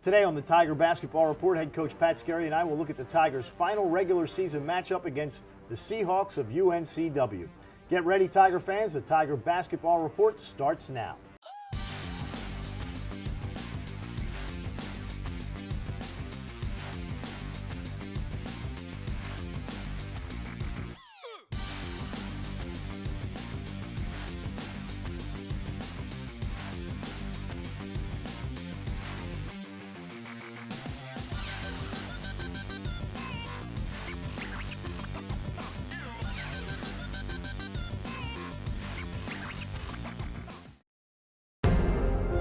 Today on the Tiger Basketball Report, head coach Pat Skerry and I will look at the Tigers' final regular season matchup against the Seahawks of UNCW. Get ready, Tiger fans. The Tiger Basketball Report starts now.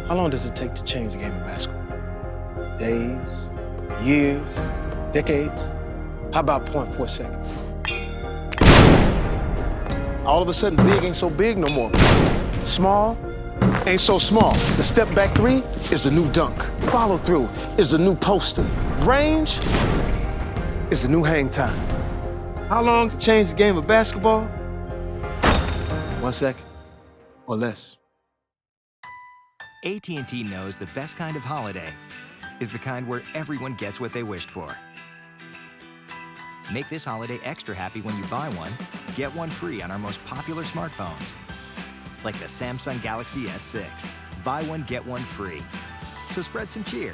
How long does it take to change the game of basketball? Days, years, decades? How about 0.4 seconds? All of a sudden, big ain't so big no more. Small ain't so small. The step back three is the new dunk. Follow through is the new poster. Range is the new hang time. How long to change the game of basketball? 1 second or less. AT&T knows the best kind of holiday is the kind where everyone gets what they wished for. Make this holiday extra happy when you buy one, get one free on our most popular smartphones. Like the Samsung Galaxy S6. Buy one, get one free. So spread some cheer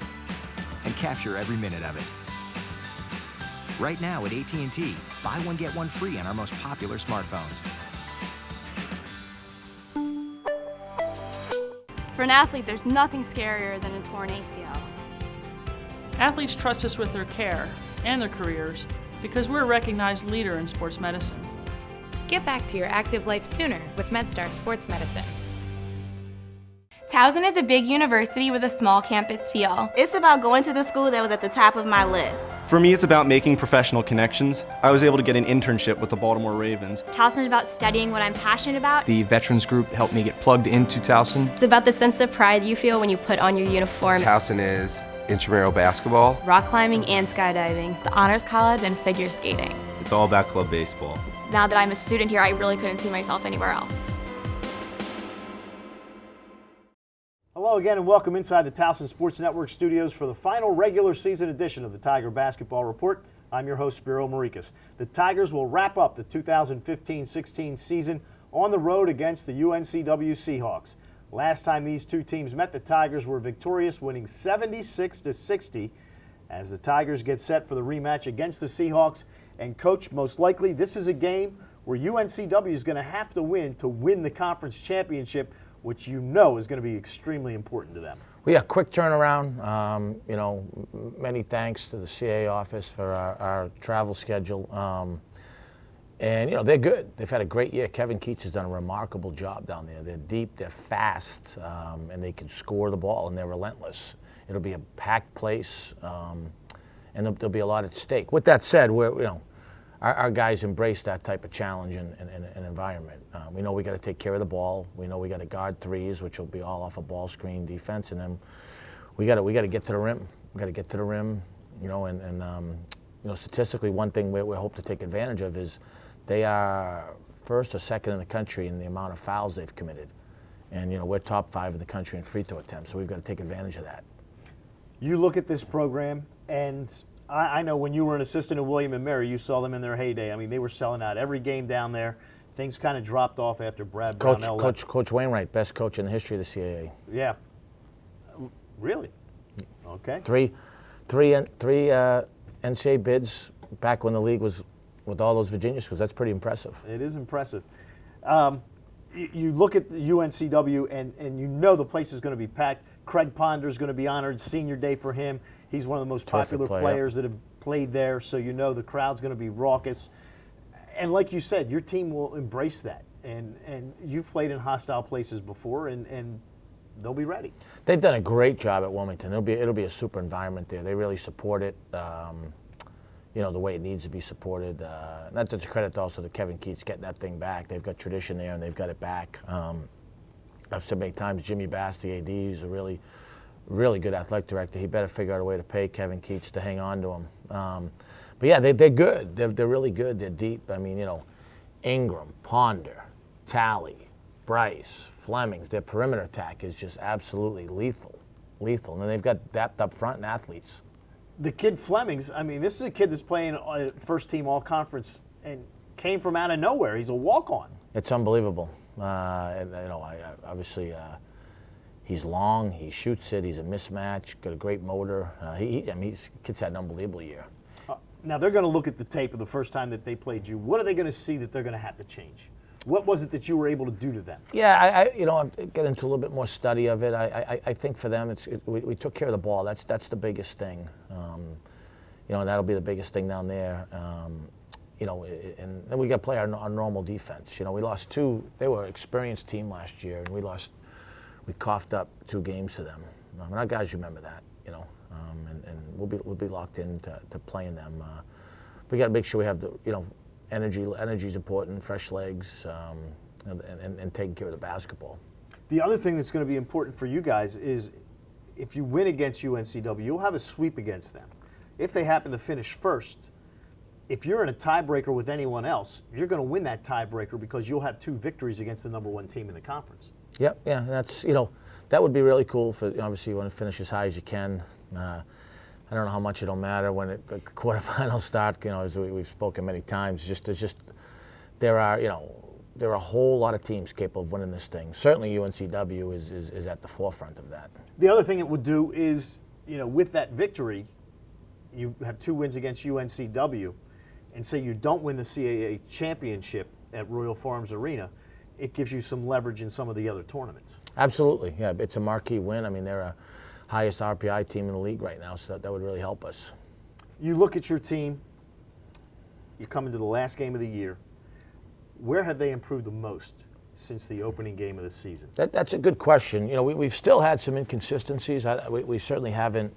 and capture every minute of it. Right now at AT&T, buy one, get one free on our most popular smartphones. For an athlete, there's nothing scarier than a torn ACL. Athletes trust us with their care and their careers because we're a recognized leader in sports medicine. Get back to your active life sooner with MedStar Sports Medicine. Towson is a big university with a small campus feel. It's about going to the school that was at the top of my list. For me, it's about making professional connections. I was able to get an internship with the Baltimore Ravens. Towson is about studying what I'm passionate about. The Veterans Group helped me get plugged into Towson. It's about the sense of pride you feel when you put on your uniform. Towson is intramural basketball, rock climbing and skydiving, the Honors College, and figure skating. It's all about club baseball. Now that I'm a student here, I really couldn't see myself anywhere else. Hello again and welcome inside the Towson Sports Network studios for the final regular season edition of the Tiger Basketball Report. I'm your host, Spiro Morekas. The Tigers will wrap up the 2015-16 season on the road against the UNCW Seahawks. Last time these two teams met, the Tigers were victorious, winning 76-60 as the Tigers get set for the rematch against the Seahawks. And Coach, most likely this is a game where UNCW is going to have to win the conference championship, which you know is going to be extremely important to them. Well, yeah, quick turnaround. Many thanks to the CAA office for our travel schedule. And, they're good. They've had a great year. Kevin Keats has done a remarkable job down there. They're deep, they're fast, and they can score the ball, and they're relentless. It'll be a packed place, and there'll be a lot at stake. With that said, our guys embrace that type of challenge and environment. We know we got to take care of the ball. We know we got to guard threes, which will be all off a ball screen defense, and then we got to get to the rim. We got to get to the rim, statistically, one thing we hope to take advantage of is they are first or second in the country in the amount of fouls they've committed, and we're top 5 in the country in free throw attempts, so we've got to take advantage of that. You look at this program, and I know when you were an assistant at William & Mary, you saw them in their heyday. I mean, they were selling out every game down there. Things kind of dropped off after Brad Brownell left. Coach Wainwright, best coach in the history of the CAA. Yeah. Really? Okay. Three NCAA bids back when the league was with all those Virginia schools. That's pretty impressive. It is impressive. You look at the UNCW, and you know the place is going to be packed. Craig Ponder is going to be honored. Senior day for him. He's one of the most popular players that have played there, so you know the crowd's going to be raucous. And like you said, your team will embrace that. And you've played in hostile places before, and they'll be ready. They've done a great job at Wilmington. It'll be a super environment there. They really support it, the way it needs to be supported. That's a credit also to Kevin Keats getting that thing back. They've got tradition there, and they've got it back. I've said many times, Jimmy Bass, the AD, is a really good athletic director. He better figure out a way to pay Kevin Keats to hang on to him. But yeah, they're good. They're really good. They're deep. I mean, Ingram, Ponder, Talley, Bryce, Flemings. Their perimeter attack is just absolutely lethal. lethal. And then they've got depth up front and athletes. The kid Flemings, I mean, this is a kid that's playing first team all-conference and came from out of nowhere. He's a walk-on. It's unbelievable. Obviously, he's long, he shoots it, he's a mismatch, got a great motor. Kid's had an unbelievable year. Now, they're going to look at the tape of the first time that they played you. What are they going to see that they're going to have to change? What was it that you were able to do to them? Yeah, I'm getting into a little bit more study of it. I think for them, we took care of the ball. That's the biggest thing. And that'll be the biggest thing down there. And then we got to play our normal defense. We lost two. They were an experienced team last year, and we coughed up 2 games to them. And our guys remember that, and we'll be locked in to playing them. We got to make sure we have the, energy's important, fresh legs, and taking care of the basketball. The other thing that's going to be important for you guys is if you win against UNCW, you'll have a sweep against them. If they happen to finish first, if you're in a tiebreaker with anyone else, you're going to win that tiebreaker because you'll have 2 victories against the number 1 team in the conference. Yep, yeah, that's, that would be really cool. For obviously, you want to finish as high as you can. I don't know how much it'll matter when the quarterfinals start. As we've spoken many times, there are a whole lot of teams capable of winning this thing. Certainly, UNCW is at the forefront of that. The other thing it would do is, with that victory, you have 2 wins against UNCW, and say you don't win the CAA championship at Royal Farms Arena, it gives you some leverage in some of the other tournaments. Absolutely, yeah. It's a marquee win. I mean, they're a highest RPI team in the league right now, so that would really help us. You look at your team, you come into the last game of the year. Where have they improved the most since the opening game of the season? That's a good question. We've still had some inconsistencies. We certainly haven't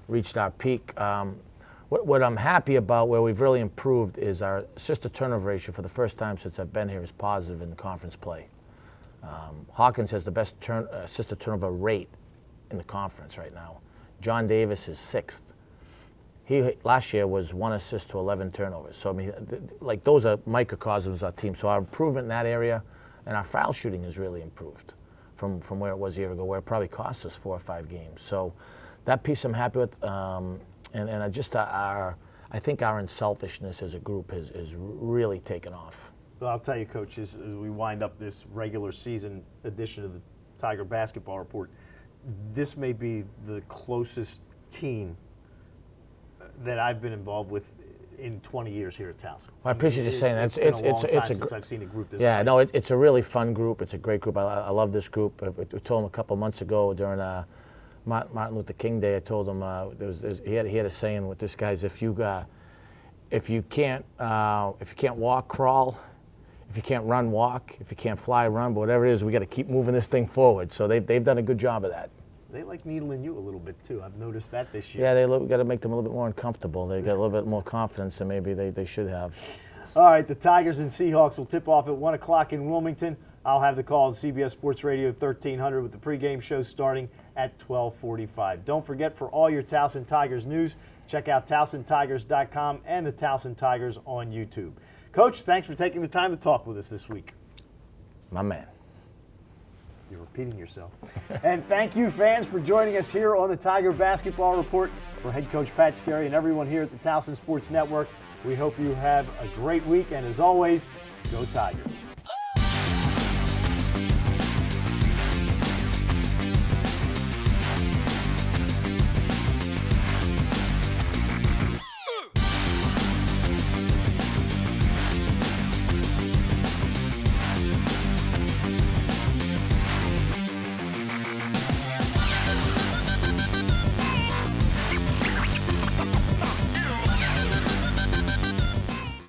reached our peak. What I'm happy about, where we've really improved, is our assist-to-turnover ratio for the first time since I've been here is positive in the conference play. Hawkins has the best assist-to-turnover rate in the conference right now. John Davis is 6th. He last year was 1 assist to 11 turnovers. So those are microcosms of our team. So our improvement in that area, and our foul shooting has really improved from where it was a year ago, where it probably cost us 4 or 5 games. So that piece I'm happy with, I think our unselfishness as a group has really taken off. Well, I'll tell you, Coach, as we wind up this regular season edition of the Tiger Basketball Report, this may be the closest team that I've been involved with in 20 years here at Towson. Well, I appreciate you saying that. Since I've seen a group this yeah, high. No, it's a really fun group. It's a great group. I love this group. I told him a couple months ago during Martin Luther King Day. I told him he had a saying with this guy's: if you can't walk, crawl. If you can't run, walk. If you can't fly, run. But whatever it is, we got to keep moving this thing forward. So they've done a good job of that. They like needling you a little bit too. I've noticed that this year. Yeah, we got to make them a little bit more uncomfortable. They got a little bit more confidence than maybe they should have. All right, the Tigers and Seahawks will tip off at 1 o'clock in Wilmington. I'll have the call on CBS Sports Radio 1300 with the pregame show starting at 12:45. Don't forget, for all your Towson Tigers news, check out TowsonTigers.com and the Towson Tigers on YouTube. Coach, thanks for taking the time to talk with us this week. My man. You're repeating yourself. And thank you, fans, for joining us here on the Tiger Basketball Report. For head coach Pat Skerry and everyone here at the Towson Sports Network, we hope you have a great week. And as always, go Tigers.